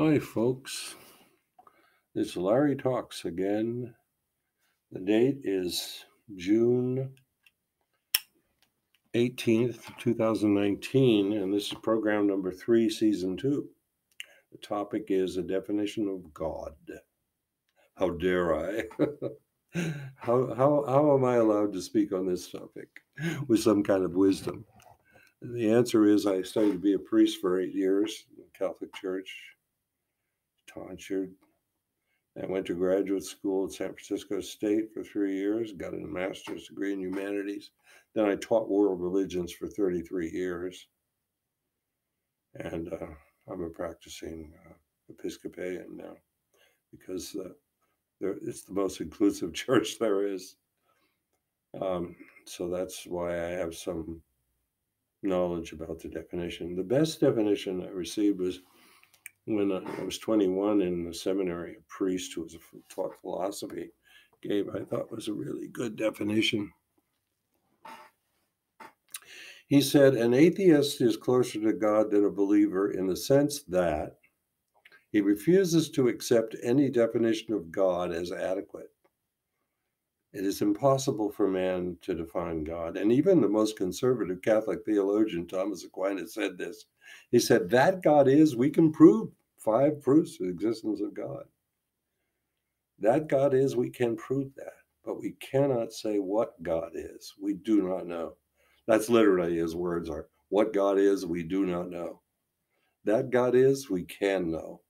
Hi, folks. It's Larry Talks again. The date is June 18th, 2019, and this is program number 3, season 2. The topic is a definition of God. How dare I? how am I allowed to speak on this topic with some kind of wisdom? And the answer is I studied to be a priest for 8 years in the Catholic Church, tonsured. I went to graduate school at San Francisco State for 3 years, got a master's degree in humanities. Then I taught world religions for 33 years. And I'm a practicing Episcopalian now because it's the most inclusive church there is. So that's why I have some knowledge about the definition. The best definition I received was when I was 21 in the seminary. A priest who was taught philosophy gave, I thought, was a really good definition. He said, an atheist is closer to God than a believer in the sense that he refuses to accept any definition of God as adequate. It is impossible for man to define God. And even the most conservative Catholic theologian, Thomas Aquinas, said this. He said, that God is, we can prove 5 proofs of the existence of God. That God is, we can prove that, but we cannot say what God is. We do not know. That's literally his words are, what God is, we do not know. That God is, we can know.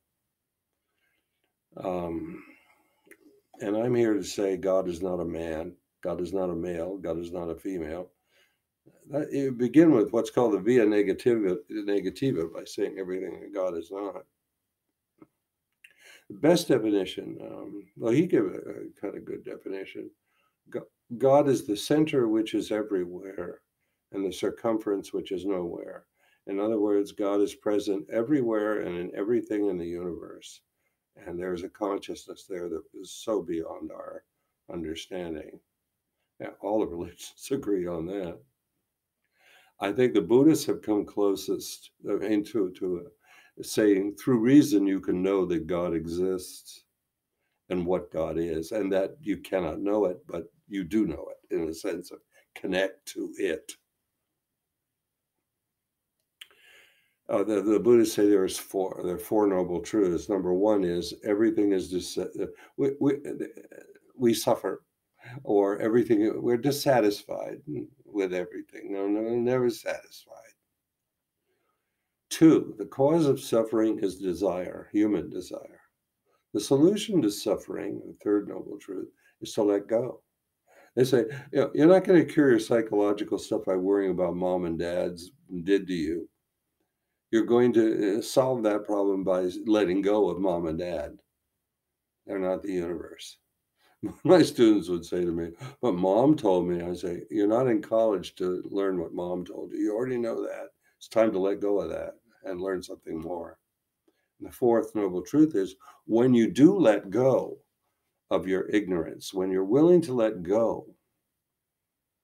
And I'm here to say God is not a man, God is not a male, God is not a female. You begin with what's called the via negativa by saying everything that God is not. The best definition, well, he gave a kind of good definition. God is the center which is everywhere and the circumference which is nowhere. In other words, God is present everywhere and in everything in the universe. And there's a consciousness there that is so beyond our understanding. Yeah, all the religions agree on that. I think the Buddhists have come closest to saying through reason you can know that God exists and what God is, and that you cannot know it, but you do know it in a sense of connect to it. The Buddhists say there are 4 noble truths. Number 1 is everything is we suffer, or everything, we're dissatisfied with everything. No, never satisfied. 2, the cause of suffering is desire, human desire. The solution to suffering, the 3rd noble truth, is to let go. They say, you're not going to cure your psychological stuff by worrying about mom and dad's did to you. You're going to solve that problem by letting go of mom and dad. They're not the universe. My students would say to me, but mom told me. I say, you're not in college to learn what mom told you. You already know that. It's time to let go of that and learn something more. And the 4th noble truth is when you do let go of your ignorance, when you're willing to let go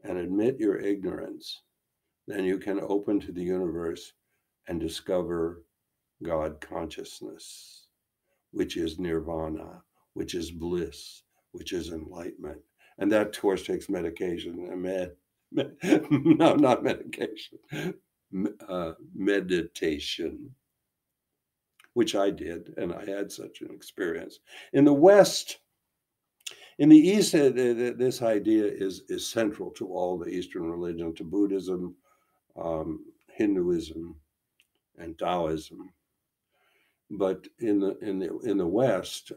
and admit your ignorance, then you can open to the universe and discover God consciousness, which is nirvana, which is bliss, which is enlightenment. And that, of course, takes medication. No, not medication, meditation, which I did, and I had such an experience. In the West, in the East, this idea is central to all the Eastern religions, to Buddhism, Hinduism, and Taoism. But in the West,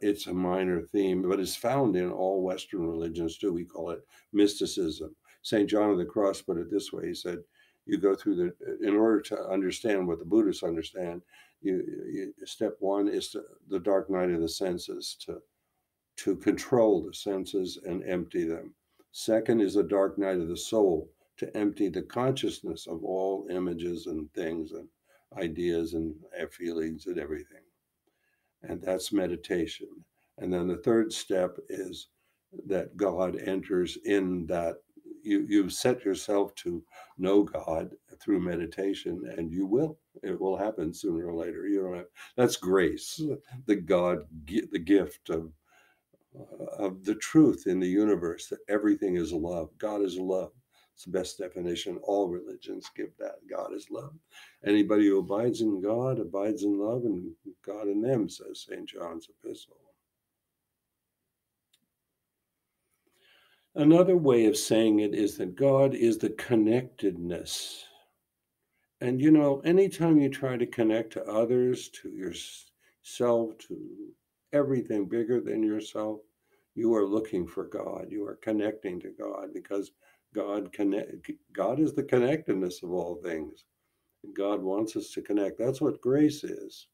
it's a minor theme, but it's found in all Western religions too. We call it mysticism. St. John of the Cross put it this way. He said, you go through in order to understand what the Buddhists understand, step 1 is the dark night of the senses, to control the senses and empty them. 2nd is the dark night of the soul, to empty the consciousness of all images and things and ideas and feelings and everything. And that's meditation. And then the 3rd step is that God enters in that. You've set yourself to know God through meditation, and you will. it will happen sooner or later. You don't have, that's grace, the gift of the truth in the universe that everything is love. God is love. It's the best definition. All religions give that. God is love. Anybody who abides in God abides in love, and God in them, says St. John's epistle. Another way of saying it is that God is the connectedness. And anytime you try to connect to others, to yourself, to everything bigger than yourself, you are looking for God. You are connecting to God, because God is the connectedness of all things. God wants us to connect. That's what grace is.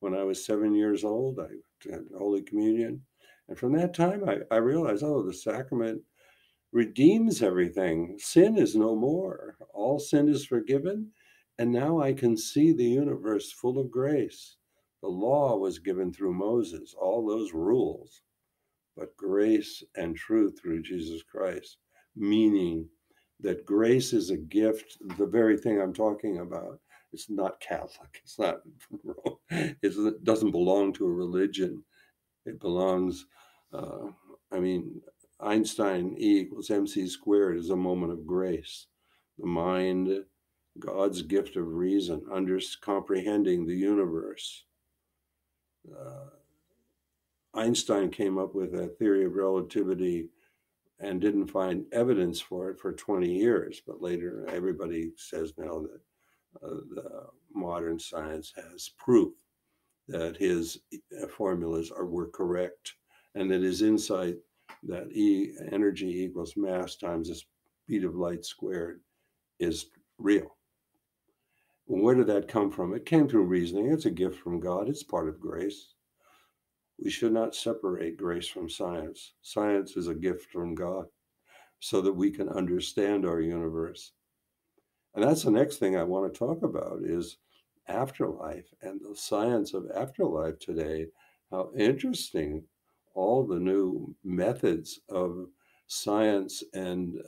When I was 7 years old, I had Holy Communion. And from that time, I realized, oh, the sacrament redeems everything. Sin is no more. All sin is forgiven. And now I can see the universe full of grace. The law was given through Moses, all those rules, but grace and truth through Jesus Christ, meaning that grace is a gift, the very thing I'm talking about. It's not Catholic. It's not, it doesn't belong to a religion. It belongs, I mean, Einstein, E=mc squared, is a moment of grace. The mind, God's gift of reason, comprehending the universe. Einstein came up with a theory of relativity and didn't find evidence for it for 20 years. But later, everybody says now that the modern science has proof that his formulas were correct, and that his insight that energy equals mass times the speed of light squared is real. Where did that come from? It came through reasoning. It's a gift from God. It's part of grace. We should not separate grace from science. Science is a gift from God so that we can understand our universe. And that's the next thing I want to talk about is afterlife and the science of afterlife today. How interesting all the new methods of science and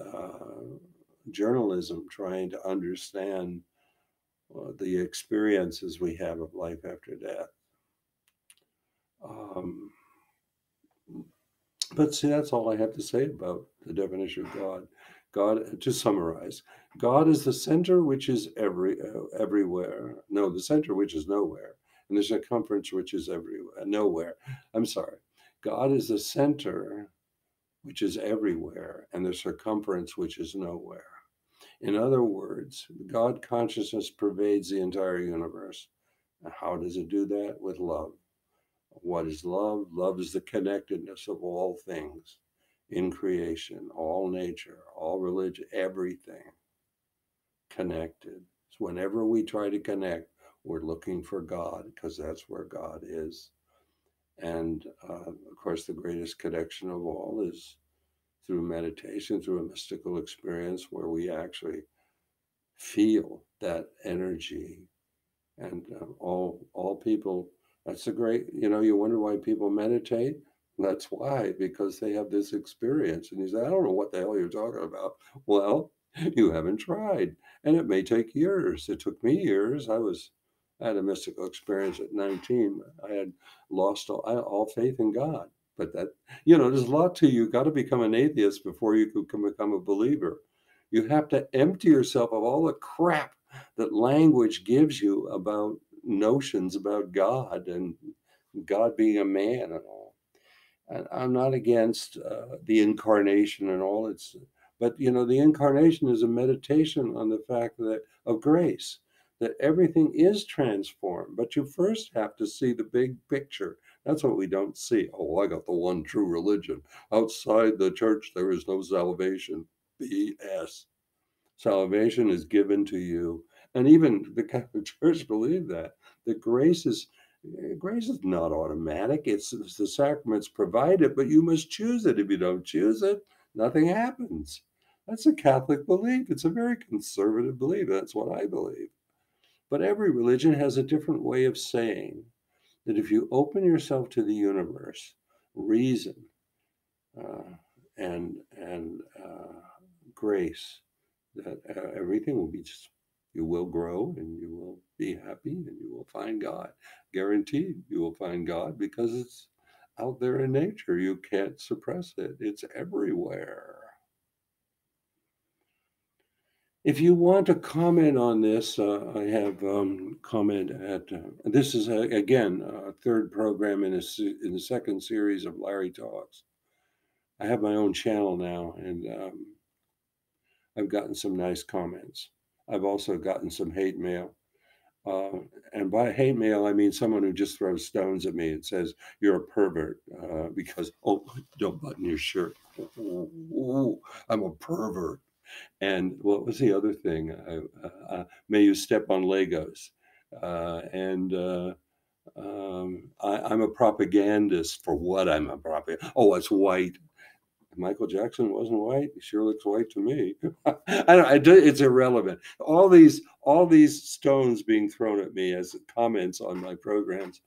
journalism trying to understand the experiences we have of life after death. Um, But see, that's all I have to say about the definition of God. God, to summarize, God is the center which is everywhere. No, the center which is nowhere, and the circumference which is everywhere. Nowhere. I'm sorry. God is the center which is everywhere, and the circumference which is nowhere. In other words, God consciousness pervades the entire universe. How does it do that? With love. What is love? Love is the connectedness of all things in creation, all nature, all religion, everything connected. So whenever we try to connect, we're looking for God, because that's where God is. And of course, the greatest connection of all is through meditation, through a mystical experience where we actually feel that energy. And all people, that's a great, you wonder why people meditate. That's why, because they have this experience. And you say, I don't know what the hell you're talking about. Well, you haven't tried. And it may take years. It took me years. I had a mystical experience at 19. I had lost all faith in God. But that, there's a lot to you. Got to become an atheist before you can become a believer. You have to empty yourself of all the crap that language gives you about notions about God and God being a man and all. And I'm not against the incarnation and all. But the incarnation is a meditation on the fact that of grace, that everything is transformed. But you first have to see the big picture. That's what we don't see. Oh, I got the one true religion. Outside the church, there is no salvation. BS. Salvation is given to you. And even the Catholic Church believe that grace is not automatic. It's the sacraments provide it, but you must choose it. If you don't choose it, nothing happens. That's a Catholic belief. It's a very conservative belief. That's what I believe. But every religion has a different way of saying that if you open yourself to the universe, reason, and grace, that everything will be you will grow and you will Be happy and you will find God. Guaranteed you will find God because it's out there in nature. You can't suppress it, it's everywhere. If you want to comment on this, I have comment at this is again a third program in in the second series of Larry Talks. I have my own channel now, and I've gotten some nice comments. I've also gotten some hate mail. Uh, and by hate mail, I mean someone who just throws stones at me and says, "You're a pervert," because, oh, don't button your shirt. Ooh, ooh, I'm a pervert. And what was the other thing? May you step on Legos. I'm a propagandist for what I'm a propagandist. Oh, it's white. Michael Jackson wasn't white. He sure looks white to me. It's irrelevant. All these stones being thrown at me as comments on my programs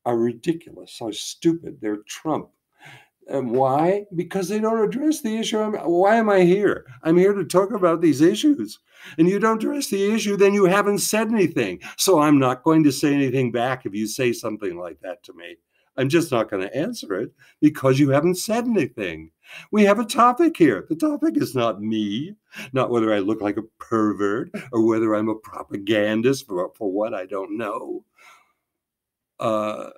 are ridiculous. Are stupid. They're Trump. And why? Because they don't address the issue. Why am I here? I'm here to talk about these issues. And you don't address the issue, then you haven't said anything. So I'm not going to say anything back if you say something like that to me. I'm just not going to answer it because you haven't said anything. We have a topic here. The topic is not me, not whether I look like a pervert or whether I'm a propagandist for what I don't know. Uh,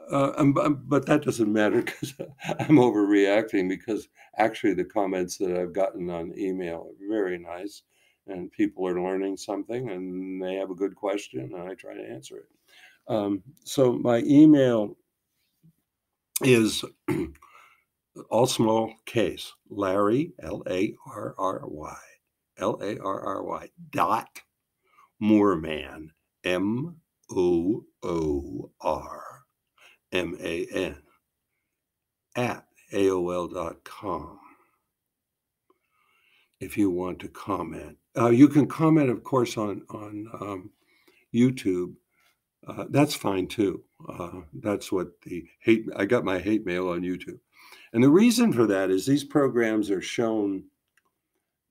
but that doesn't matter because I'm overreacting because actually the comments that I've gotten on email are very nice and people are learning something and they have a good question and I try to answer it. So my email is all small case, Larry, Larry dot Moorman, MOORMAN at AOL.com. If you want to comment, you can comment, of course, on YouTube. That's fine too. That's what the hate. I got my hate mail on YouTube, and the reason for that is these programs are shown.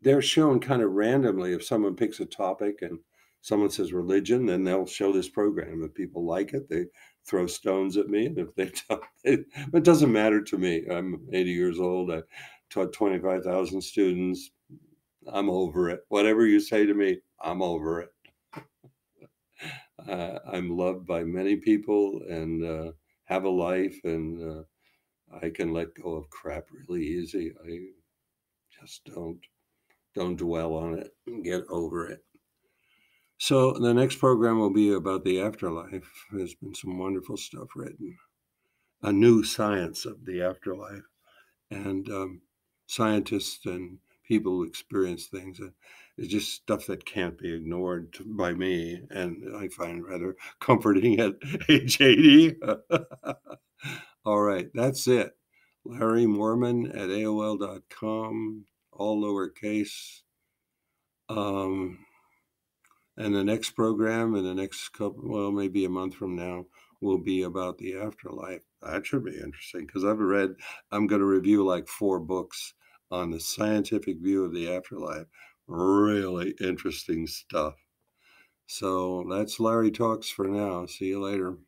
They're shown kind of randomly. If someone picks a topic and someone says religion, then they'll show this program. If people like it, they throw stones at me. And if they don't, it doesn't matter to me. I'm 80 years old. I taught 25,000 students. I'm over it. Whatever you say to me, I'm over it. I'm loved by many people and have a life, and I can let go of crap really easy. I just don't dwell on it and get over it. So the next program will be about the afterlife. There's been some wonderful stuff written, a new science of the afterlife, and scientists and people who experience things. It's just stuff that can't be ignored by me, and I find rather comforting at age 80. All right, that's it. Larry Moorman at AOL.com, all lowercase. And the next program in the next couple, well, maybe a month from now, will be about the afterlife. That should be interesting because I'm going to review like 4 books on the scientific view of the afterlife. Really interesting stuff. So that's Larry Talks for now. See you later.